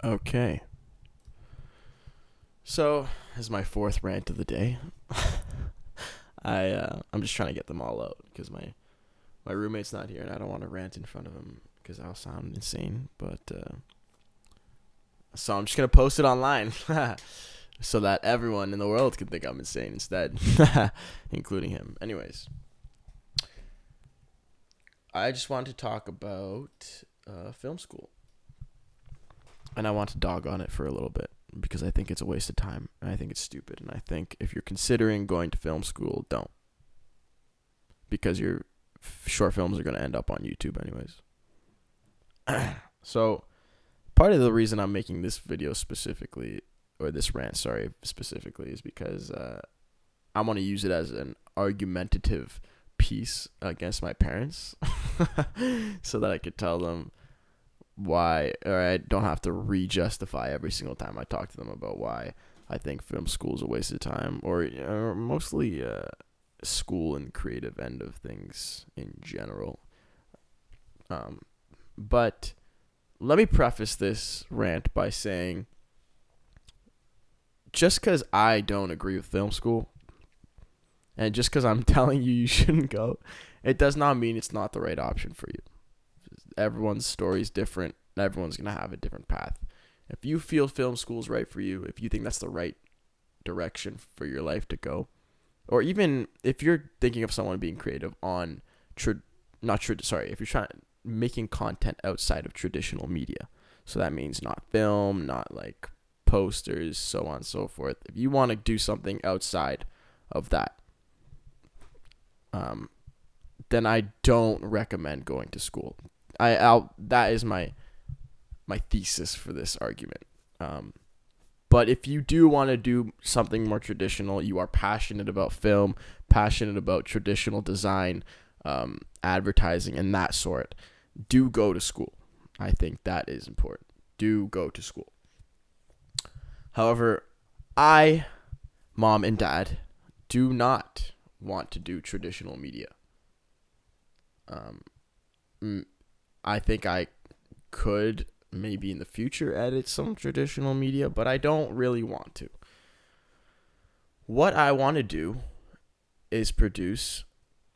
Okay. So, this is my fourth rant of the day. I'm just trying to get them all out because my roommate's not here and I don't want to rant in front of him because I'll sound insane. But so I'm just gonna post it online so that everyone in the world can think I'm insane instead, including him. Anyways, I just want to talk about film school, and I want to dog on it for a little bit because I think it's a waste of time and I think it's stupid, and I think if you're considering going to film school, don't, because your short films are going to end up on YouTube anyways. So part of the reason I'm making this video specifically, or this rant, sorry, specifically, is because I want to use it as an argumentative piece against my parents so that I could tell them why, or I don't have to re-justify every single time I talk to them about why I think film school is a waste of time, or mostly school and creative end of things in general. But let me preface this rant by saying, just because I don't agree with film school, and just because I'm telling you shouldn't go, it does not mean it's not the right option for you. Everyone's story is different. Everyone's going to have a different path. If you feel film school is right for you, if you think that's the right direction for your life to go, or even if you're thinking of someone being creative on, if you're making content outside of traditional media, so that means not film, not like posters, so on and so forth. If you want to do something outside of that, then I don't recommend going to school. That is my thesis for this argument. But if you do want to do something more traditional, you are passionate about film, passionate about traditional design, advertising, and that sort, do go to school. I think that is important. Do go to school. However, Mom and Dad, do not want to do traditional media. I think I could maybe in the future edit some traditional media, but I don't really want to. What I want to do is produce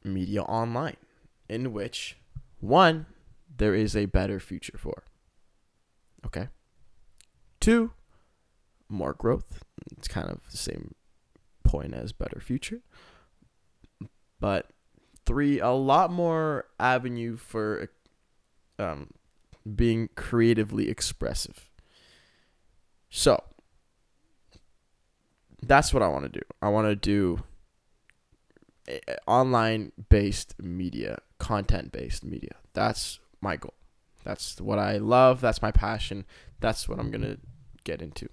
media online, in which, one, there is a better future for. Okay. 2, more growth. It's kind of the same point as better future. But 3, a lot more avenue for being creatively expressive. So that's what I want to do. I want to do online based media, content based media. That's my goal. That's what I love. That's my passion. That's what I'm going to get into.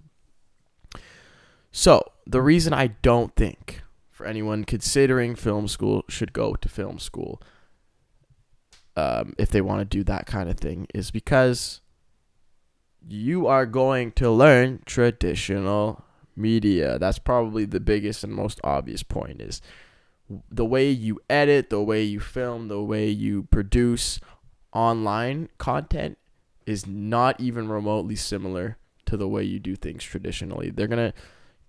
So the reason I don't think for anyone considering film school should go to film school, if they want to do that kind of thing, is because you are going to learn traditional media. That's probably the biggest and most obvious point, is the way you edit, the way you film, the way you produce online content is not even remotely similar to the way you do things traditionally. They're going to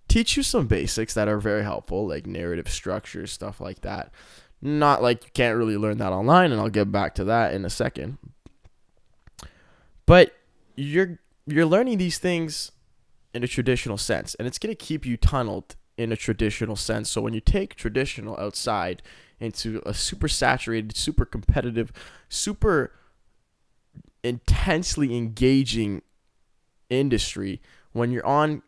teach you some basics that are very helpful, like narrative structure, stuff like that. Not like you can't really learn that online, and I'll get back to that in a second. But you're learning these things in a traditional sense, and it's going to keep you tunneled in a traditional sense. So when you take traditional outside into a super saturated, super competitive, super intensely engaging industry, when you're on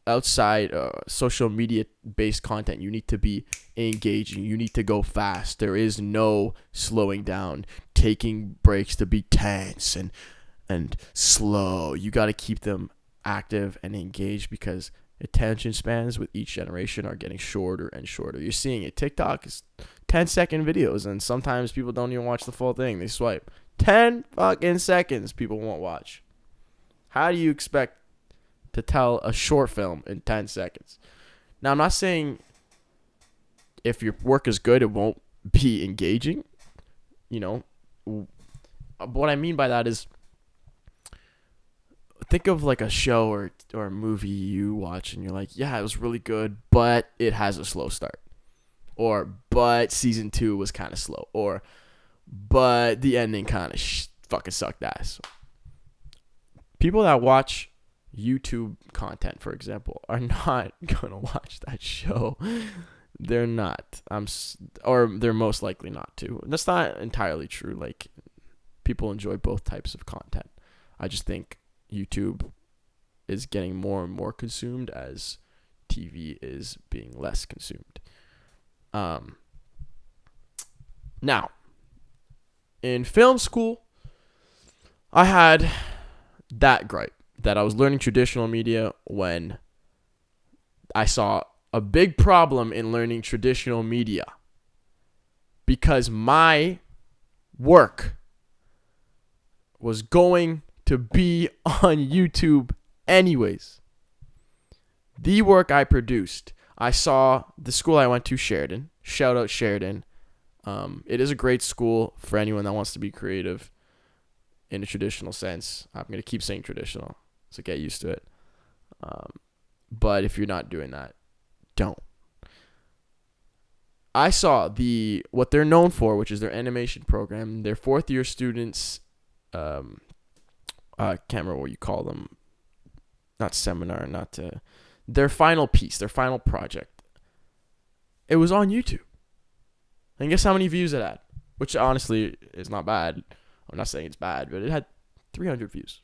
outside social media based content, you need to be engaging. You need to go fast. There is no slowing down, taking breaks to be tense and slow. You got to keep them active and engaged, because attention spans with each generation are getting shorter and shorter. You're seeing it. TikTok is 10-second videos, and sometimes people don't even watch the full thing. They swipe. 10 fucking seconds people won't watch. How do you expect to tell a short film in 10 seconds? Now, I'm not saying if your work is good, it won't be engaging. But what I mean by that is, think of like a show or a movie you watch and you're like, yeah, it was really good, but it has a slow start. Or, but season 2 was kind of slow. Or, but the ending kind of fucking sucked ass. People that watch YouTube content, for example, are not gonna watch that show. They're not. Or they're most likely not to. That's not entirely true. Like, people enjoy both types of content. I just think YouTube is getting more and more consumed as TV is being less consumed. Now, in film school, I had that gripe that I was learning traditional media when I saw a big problem in learning traditional media because my work was going to be on YouTube anyways. The work I produced, I saw the school I went to, Sheridan. Shout out Sheridan. It is a great school for anyone that wants to be creative in a traditional sense. I'm going to keep saying traditional, so get used to it. But if you're not doing that, don't. I saw what they're known for, which is their animation program. Their fourth year students, I can't remember what you call them. Not seminar, their final piece, their final project. It was on YouTube. And guess how many views it had? Which honestly is not bad. I'm not saying it's bad, but it had 300 views.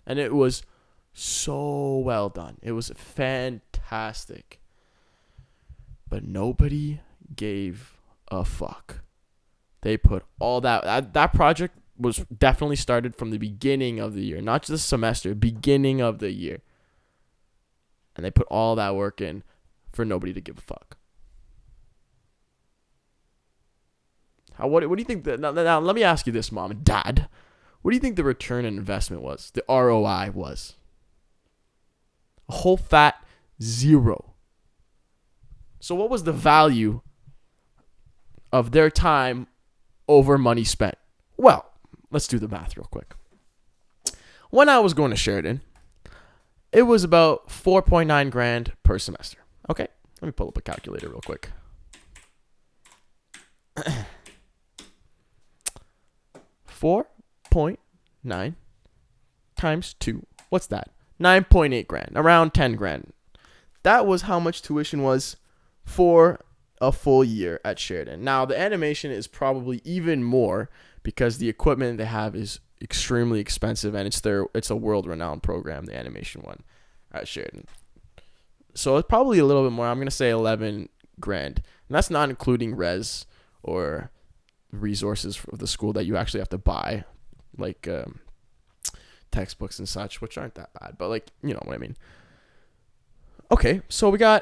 And it was so well done. It was fantastic. But nobody gave a fuck. They put all that project was definitely started from the beginning of the year, not just the semester, beginning of the year. And they put all that work in for nobody to give a fuck. What do you think? Now, let me ask you this, Mom and Dad. What do you think the return on investment was? The ROI was? A whole fat 0. So what was the value of their time over money spent? Well, let's do the math real quick. When I was going to Sheridan, it was about $4.9 per semester. Okay, let me pull up a calculator real quick. 4.9 times 2. What's that? 9.8 grand. Around 10 grand. That was how much tuition was for a full year at Sheridan. Now, the animation is probably even more because the equipment they have is extremely expensive and it's a world-renowned program, the animation one at Sheridan. So it's probably a little bit more. I'm going to say 11 grand. And that's not including res or resources for the school that you actually have to buy, like textbooks and such, which aren't that bad, but like, you know what I mean. Okay, so I'm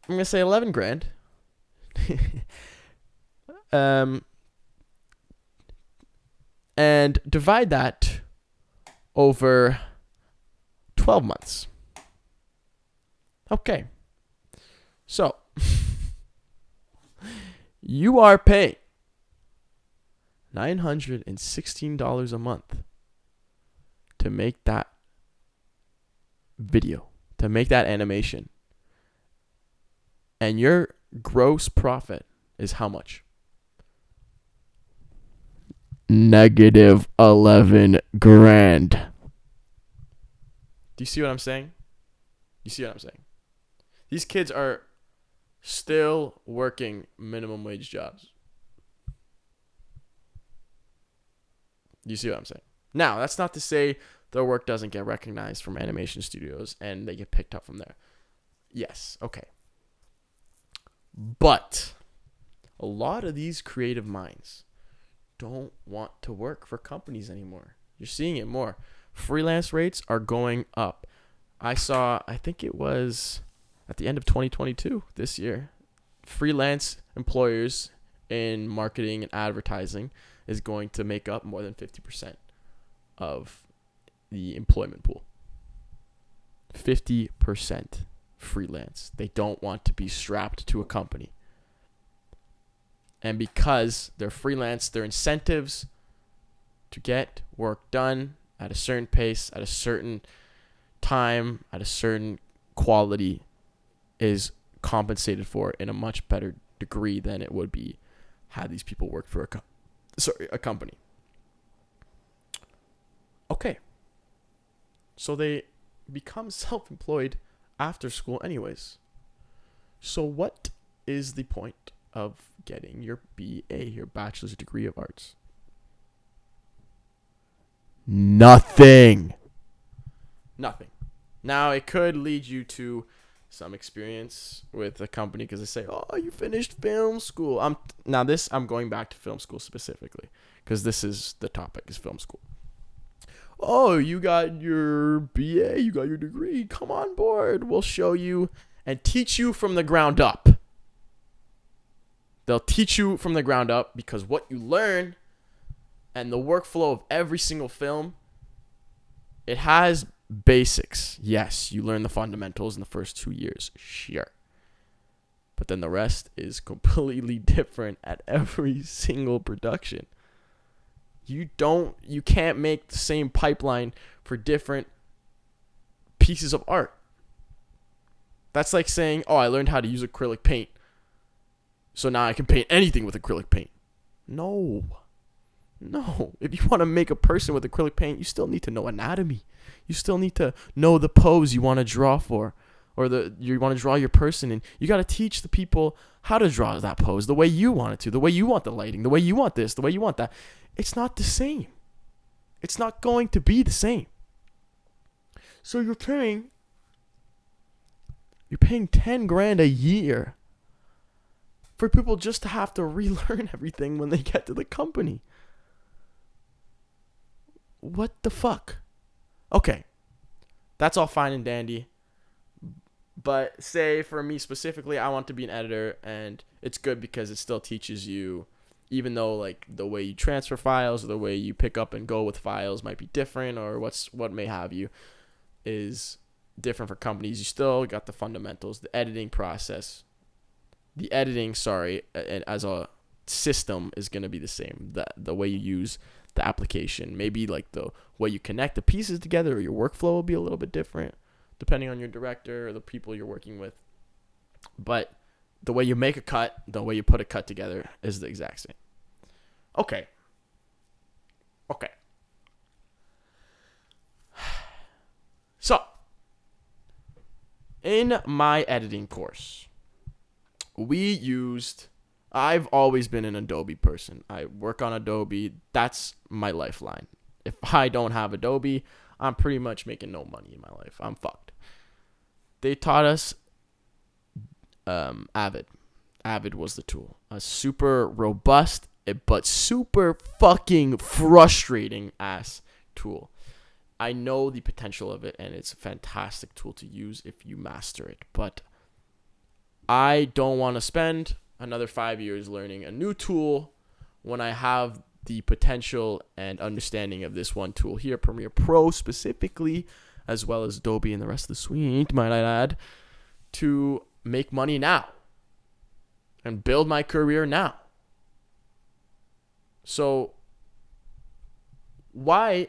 gonna say 11 grand. And divide that over 12 months. Okay, so you are paying $916 a month to make that video, to make that animation. And your gross profit is how much? Negative 11 grand. Do you see what I'm saying? You see what I'm saying? These kids are still working minimum wage jobs. You see what I'm saying? Now, that's not to say their work doesn't get recognized from animation studios and they get picked up from there. Yes, okay. But a lot of these creative minds don't want to work for companies anymore. You're seeing it more. Freelance rates are going up. I think it was at the end of 2022, this year, freelance employers in marketing and advertising is going to make up more than 50% of the employment pool. 50% freelance. They don't want to be strapped to a company. And because they're freelance, their incentives to get work done at a certain pace, at a certain time, at a certain quality is compensated for in a much better degree than it would be had these people work for a company. Okay. So they become self-employed after school anyways. So what is the point of getting your BA, your Bachelor's Degree of Arts? Nothing. Now, it could lead you to some experience with a company because they say, oh, you finished film school. I'm going back to film school specifically because this is the topic, is film school. Oh, you got your BA, you got your degree. Come on board. We'll show you and teach you from the ground up. They'll teach you from the ground up because what you learn and the workflow of every single film, it has basics. Yes, you learn the fundamentals in the first 2 years. Sure. But then the rest is completely different at every single production. You can't make the same pipeline for different pieces of art. That's like saying, oh, I learned how to use acrylic paint, so now I can paint anything with acrylic paint. No. If you want to make a person with acrylic paint, you still need to know anatomy. You still need to know the pose you want to draw for, or you want to draw your person in. You got to teach the people how to draw that pose the way you want it to, the way you want the lighting, the way you want this, the way you want that. It's not the same. It's not going to be the same. So you're paying $10,000 a year for people just to have to relearn everything when they get to the company. What the fuck? Okay, that's all fine and dandy. But say for me specifically, I want to be an editor, and it's good because it still teaches you, even though like the way you transfer files or the way you pick up and go with files might be different, or what may have you is different for companies. You still got the fundamentals, the editing process. The editing, as a system is going to be the same. The way you use the application, maybe like the way you connect the pieces together, or your workflow will be a little bit different depending on your director or the people you're working with. But the way you make a cut, the way you put a cut together is the exact same. Okay. So, in my editing course, I've always been an Adobe person. I work on Adobe. That's my lifeline. If I don't have Adobe, I'm pretty much making no money in my life. I'm fucked. They taught us Avid. Avid was the tool. A super robust but super fucking frustrating ass tool. I know the potential of it, and it's a fantastic tool to use if you master it. But I don't want to spend another 5 years learning a new tool when I have the potential and understanding of this one tool here, Premiere Pro specifically, as well as Adobe and the rest of the suite, might I add, to make money now and build my career now. So why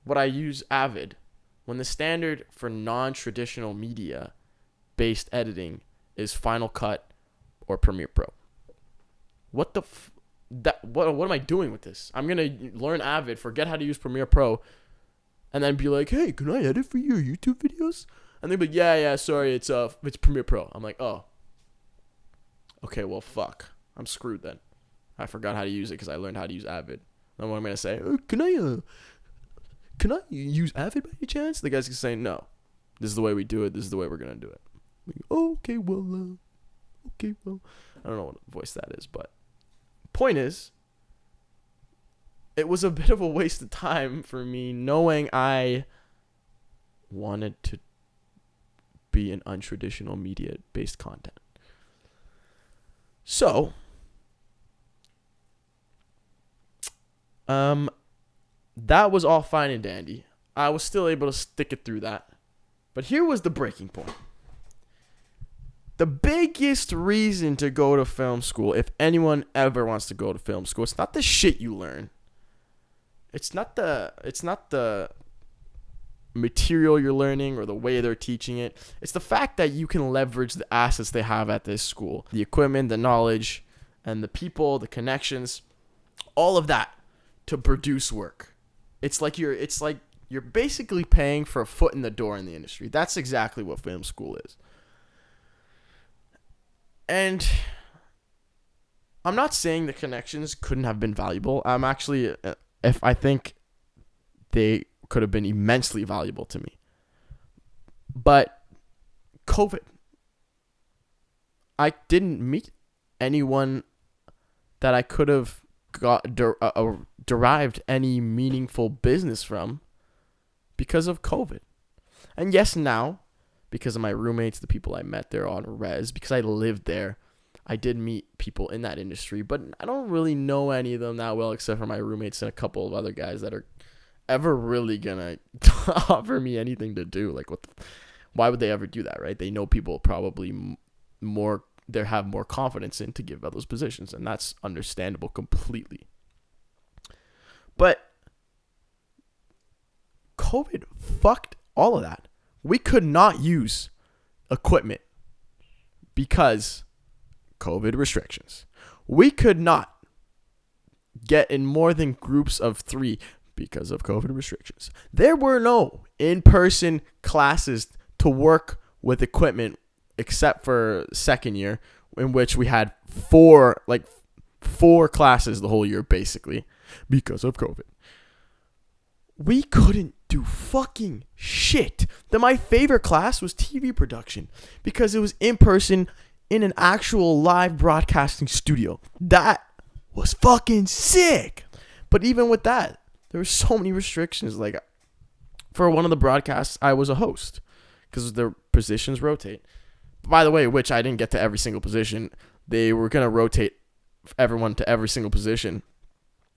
would I use Avid when the standard for non-traditional media-based editing is Final Cut or Premiere Pro? What am I doing with this? I'm going to learn Avid, forget how to use Premiere Pro, and then be like, hey, can I edit for your YouTube videos? And they'll be like, yeah, sorry, it's Premiere Pro. I'm like, oh. Okay, well, fuck. I'm screwed then. I forgot how to use it because I learned how to use Avid. Then what I'm going to say, can I use Avid by any chance? The guy's going to say, no. This is the way we do it. This is the way we're going to do it. Like, okay, well. I don't know what voice that is, but point is, it was a bit of a waste of time for me knowing I wanted to be an untraditional media-based content. So, that was all fine and dandy. I was still able to stick it through that. But here was the breaking point. The biggest reason to go to film school, if anyone ever wants to go to film school, it's not the shit you learn. it's not the material you're learning or the way they're teaching it. It's the fact that you can leverage the assets they have at this school, the equipment, the knowledge, and the people, the connections, all of that to produce work. It's like you're basically paying for a foot in the door in the industry. That's exactly what film school is. And I'm not saying the connections couldn't have been valuable. If I think they could have been immensely valuable to me. But COVID, I didn't meet anyone that I could have derived any meaningful business from because of COVID. And yes, now, because of my roommates, the people I met there on res, because I lived there, I did meet people in that industry, but I don't really know any of them that well except for my roommates and a couple of other guys that are ever really gonna offer me anything to do. Like, why would they ever do that, right? They know people probably they have more confidence in to give out those positions, and that's understandable completely. But COVID fucked all of that. We could not use equipment because COVID restrictions. We could not get in more than groups of 3 because of COVID restrictions. There were no in-person classes to work with equipment except for second year, in which we had 4 classes the whole year basically because of COVID. We couldn't do fucking shit. My favorite class was TV production because it was in person in an actual live broadcasting studio. That was fucking sick. But even with that, there were so many restrictions. Like, for one of the broadcasts, I was a host because the positions rotate. By the way, which I didn't get to every single position. They were going to rotate everyone to every single position,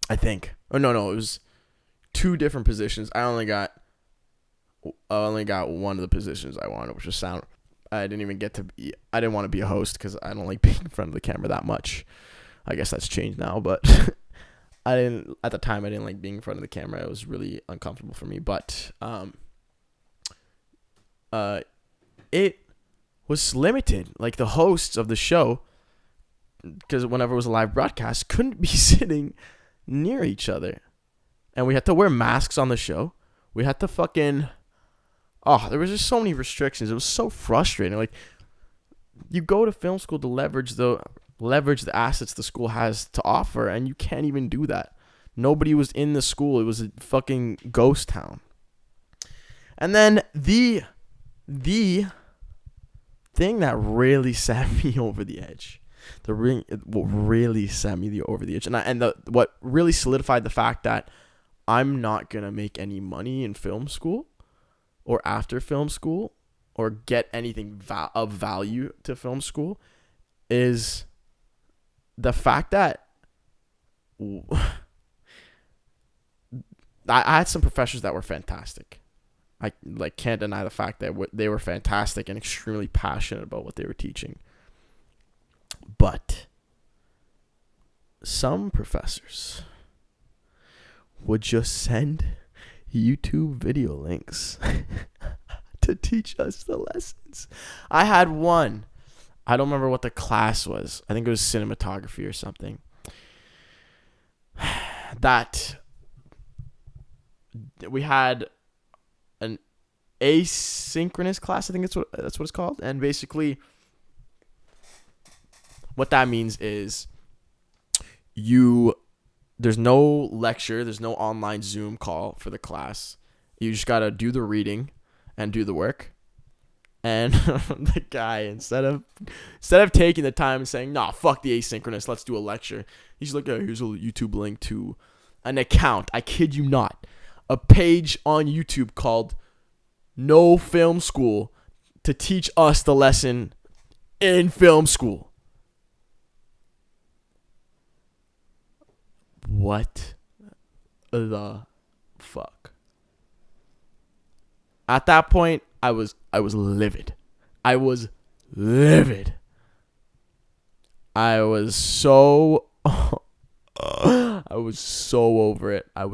I think. Oh, no, it was 2 different positions. I only got one of the positions I wanted, which was sound. I didn't want to be a host because I don't like being in front of the camera that much. I guess that's changed now, but at the time I didn't like being in front of the camera. It was really uncomfortable for me, but it was limited. Like, the hosts of the show, because whenever it was a live broadcast, couldn't be sitting near each other. And we had to wear masks on the show. We had to there was just so many restrictions. It was so frustrating. Like, you go to film school to leverage the assets the school has to offer, and you can't even do that. Nobody was in the school. It was a fucking ghost town. And then the thing that really set me over the edge, what really set me over the edge, what really solidified the fact that I'm not gonna make any money in film school or after film school or get anything of value to film school is the fact that I had some professors that were fantastic. I can't deny the fact that they were fantastic and extremely passionate about what they were teaching. But some professors would just send YouTube video links to teach us the lessons. I had one. I don't remember what the class was. I think it was cinematography or something. That we had an asynchronous class. I think that's what it's called. And basically, what that means is there's no lecture, there's no online Zoom call for the class. You just gotta do the reading and do the work. And the guy, instead of taking the time and saying, "Nah, fuck the asynchronous, let's do a lecture," he's like, "Yeah, here's a YouTube link to an account." I kid you not, a page on YouTube called "No Film School" to teach us the lesson in film school. What the fuck? At that point, I was livid. I was was so over it. I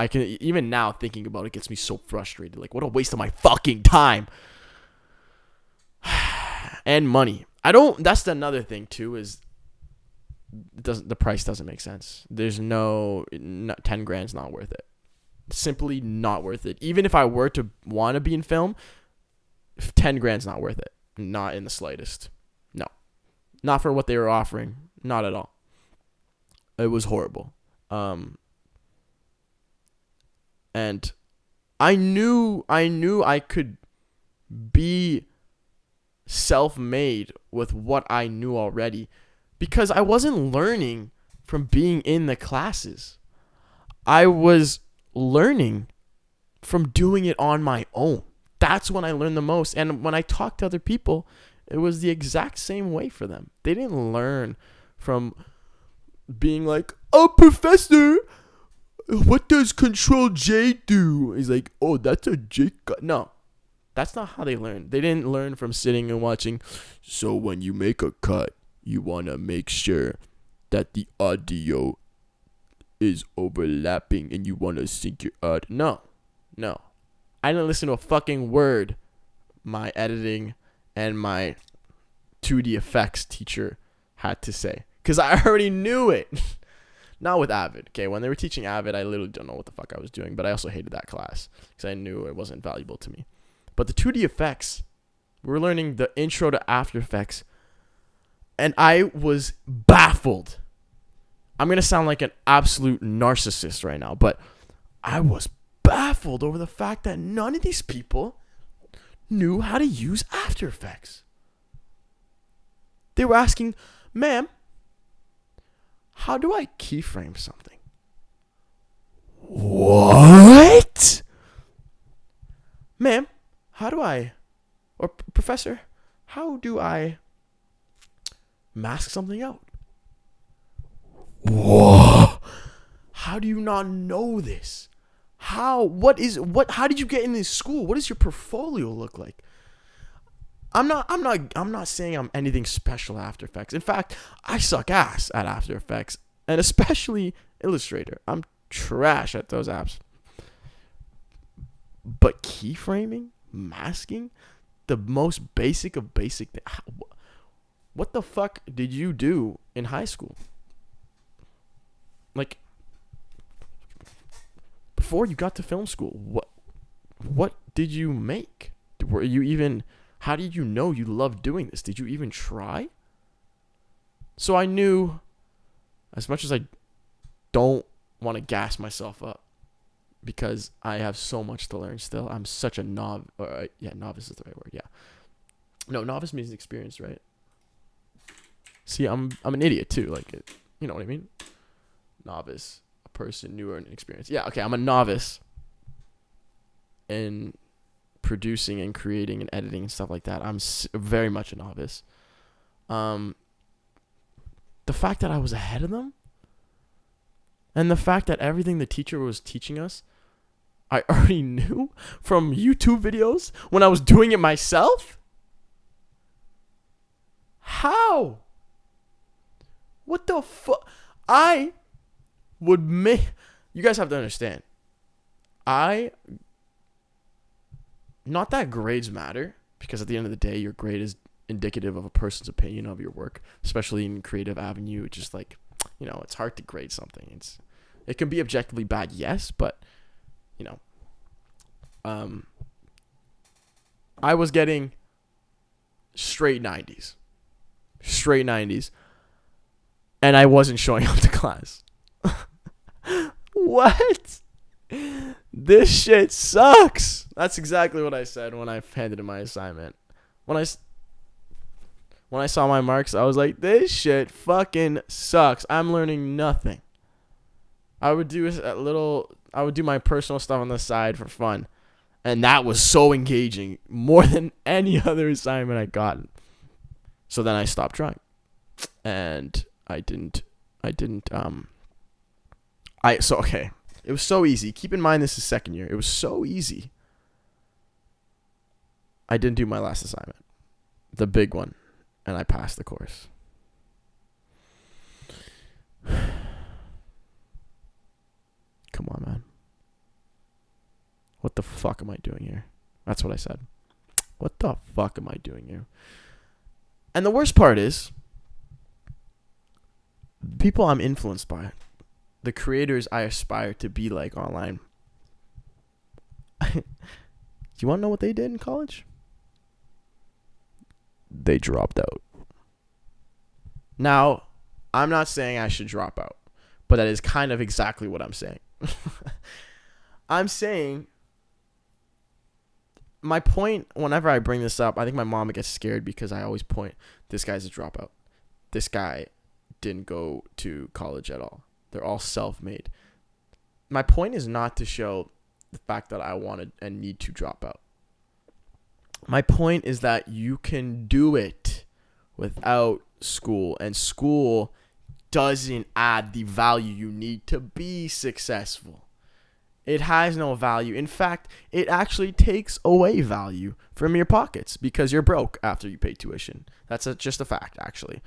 can even now thinking about it gets me so frustrated. Like, what a waste of my fucking time and money. That's another thing too, is the price doesn't make sense. There's 10 grand's not worth it. Simply not worth it. Even if I were to want to be in film, 10 grand's not worth it. Not in the slightest. No. Not for what they were offering. Not at all. It was horrible. And I knew I could be self-made with what I knew already, because I wasn't learning from being in the classes. I was learning from doing it on my own. That's when I learned the most. And when I talked to other people, it was the exact same way for them. They didn't learn from being like, "Oh, professor, what does Control J do?" He's like, "Oh, that's a J cut." No, that's not how they learn. They didn't learn from sitting and watching. So when you make a cut, you want to make sure that the audio is overlapping and you want to sync your audio. No. I didn't listen to a fucking word my editing and my 2D effects teacher had to say, because I already knew it. Not with Avid. Okay, when they were teaching Avid, I literally don't know what the fuck I was doing, but I also hated that class because I knew it wasn't valuable to me. But the 2D effects, we were learning the intro to After Effects, and I was baffled. I'm going to sound like an absolute narcissist right now, but I was baffled over the fact that none of these people knew how to use After Effects. They were asking, "Ma'am, how do I keyframe something?" What? "Ma'am, how do I, or professor, how do I mask something out?" Whoa. How do you not know this? How did you get in this school? What does your portfolio look like? I'm not saying I'm anything special at After Effects. In fact, I suck ass at After Effects, and especially Illustrator. I'm trash at those apps. But keyframing, masking, the most basic of basic things. What the fuck did you do in high school? Like, before you got to film school, what did you make? How did you know you loved doing this? Did you even try? So I knew, as much as I don't want to gas myself up, because I have so much to learn still. I'm such a novice. Novice is the right word. Yeah. No, novice means experienced, right? See, I'm an idiot too. Like, you know what I mean? Novice, a person newer and inexperienced. Yeah, okay, I'm a novice in producing and creating and editing and stuff like that. I'm very much a novice. The fact that I was ahead of them, and the fact that everything the teacher was teaching us, I already knew from YouTube videos when I was doing it myself. How? What the fuck? You guys have to understand. Not that grades matter, because at the end of the day, your grade is indicative of a person's opinion of your work, especially in creative avenue. It's just like, it's hard to grade something. It can be objectively bad, yes, but, I was getting straight 90s, and I wasn't showing up to class. What? This shit sucks. That's exactly what I said when I handed in my assignment. When I saw my marks, I was like, this shit fucking sucks. I'm learning nothing. I would do my personal stuff on the side for fun. And that was so engaging, more than any other assignment I gotten. So then I stopped trying. And okay. It was so easy. Keep in mind, this is second year. It was so easy. I didn't do my last assignment, the big one, and I passed the course. Come on, man. What the fuck am I doing here? That's what I said. What the fuck am I doing here? And the worst part is, people I'm influenced by, the creators I aspire to be like online. Do you want to know what they did in college? They dropped out. Now, I'm not saying I should drop out, but that is kind of exactly what I'm saying. I'm saying, my point, whenever I bring this up, I think my mom gets scared because I always point, this guy's a dropout. This guy didn't go to college at all. They're all self-made. My point is not to show the fact that I wanted and need to drop out. My point is that you can do it without school, and school doesn't add the value you need to be successful. It has no value. In fact, it actually takes away value from your pockets because you're broke after you pay tuition. That's just a fact, actually.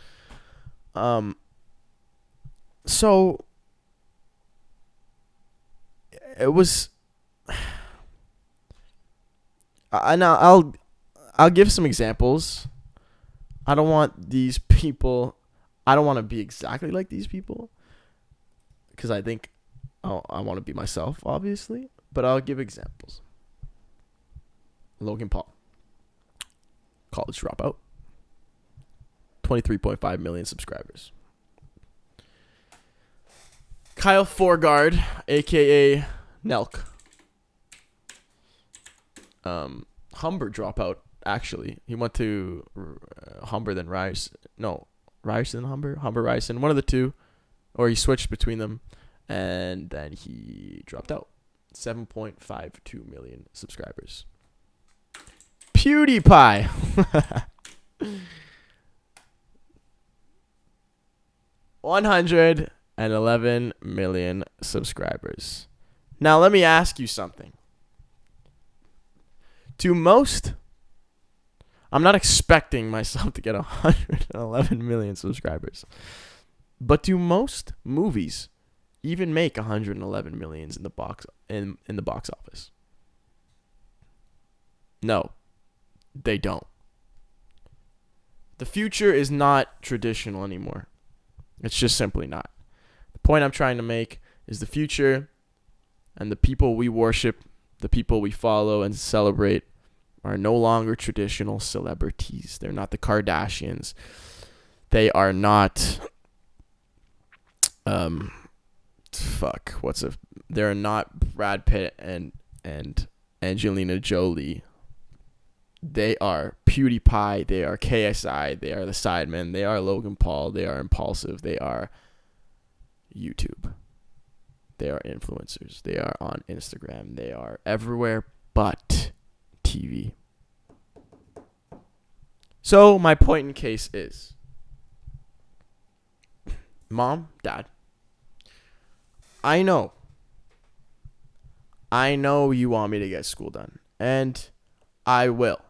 So it was, and I'll give some examples. I don't want these people. I don't want to be exactly like these people because I think I want to be myself, obviously. But I'll give examples. Logan Paul, college dropout, 23.5 million subscribers. Kyle Forgard, a.k.a. Nelk. Humber dropout, actually. He went to Humber, then Rice. No, Ryerson, Humber? Humber, Ryerson. One of the two. Or he switched between them. And then he dropped out. 7.52 million subscribers. PewDiePie. 111 million subscribers. Now, let me ask you something. To most, I'm not expecting myself to get 111 million subscribers. But do most movies even make 111 millions in the box in the box office? No, they don't. The future is not traditional anymore. It's just simply not. The point I'm trying to make is the future and the people we worship, the people we follow and celebrate are no longer traditional celebrities. They're not the Kardashians. They are not they're not Brad Pitt and Angelina Jolie. They are PewDiePie, they are KSI, they are the Sidemen, they are Logan Paul, they are Impulsive, they are YouTube. They are influencers. They are on Instagram. They are everywhere but TV. So my point in case is, Mom, Dad, I know you want me to get school done, and I will,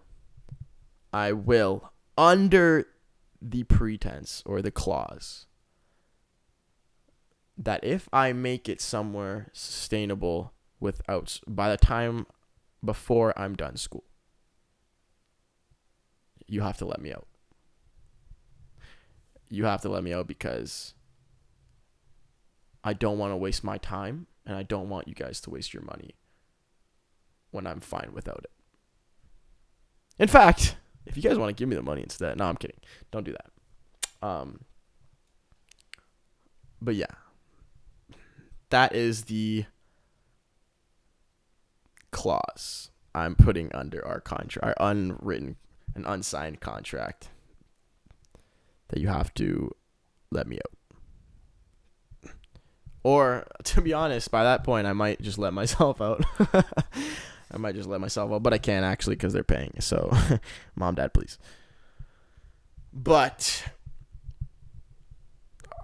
under the pretense or the clause that if I make it somewhere sustainable by the time before I'm done school, you have to let me out. You have to let me out because I don't want to waste my time and I don't want you guys to waste your money when I'm fine without it. In fact, if you guys want to give me the money instead, no, I'm kidding. Don't do that. But yeah. That is the clause I'm putting under our contract, our unwritten and unsigned contract, that you have to let me out. Or, to be honest, by that point, I might just let myself out. But I can't actually because they're paying. So, Mom, Dad, please. But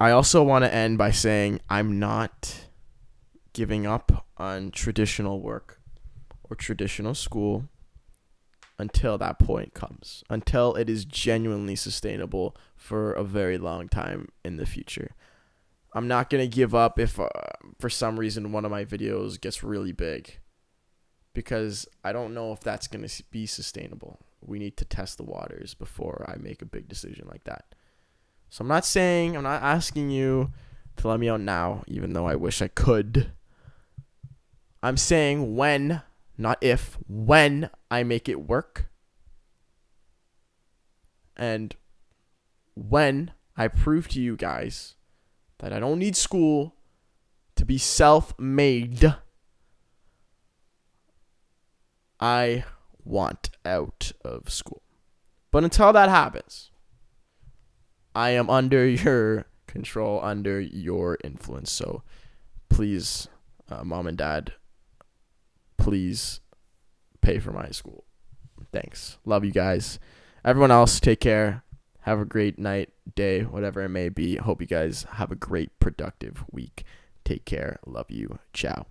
I also want to end by saying I'm not giving up on traditional work or traditional school until that point comes, until it is genuinely sustainable for a very long time in the future. I'm not going to give up if for some reason one of my videos gets really big, because I don't know if that's going to be sustainable. We need to test the waters before I make a big decision like that. So I'm not asking you to let me out now, even though I wish I could. I'm saying when, not if, when I make it work. And when I prove to you guys that I don't need school to be self-made, I want out of school. But until that happens, I am under your control, under your influence. So please, mom and dad, please pay for my school. Thanks. Love you guys. Everyone else, take care. Have a great night, day, whatever it may be. Hope you guys have a great, productive week. Take care. Love you. Ciao.